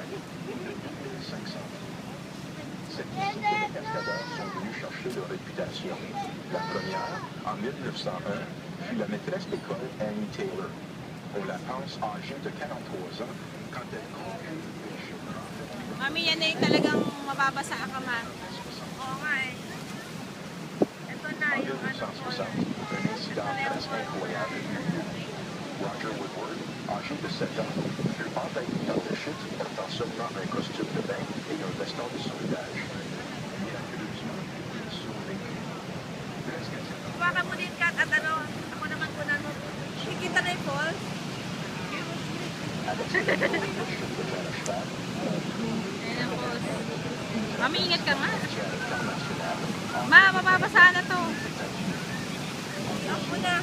500. Cette liste de cascadeurs sont venus chercher leur réputation. La première, en 1901, fut la maîtresse d'école Annie Taylor. On la pense âgée de 43 ans quand elle conclut les chiffres. Mami, yan na yung talagang mababasa ka ma. Oo nga eh. Ito na En yung ano ko. 1960, un incident presque incroyable eut lieu. Roger Woodward, âgé de 7 ans, fut envahi par le chute portant seulement un costume de bain et un veston de sauvetage. Miraculeusement, il survécut. Presque à 7 ans, Baka mo din Kat at ano, ako naman ko na kikita na yung falls. avec ses chute de fer à cheval, Ayan po. Mami, ingat ka nga. international, Ma, mababasa na to. Ako na.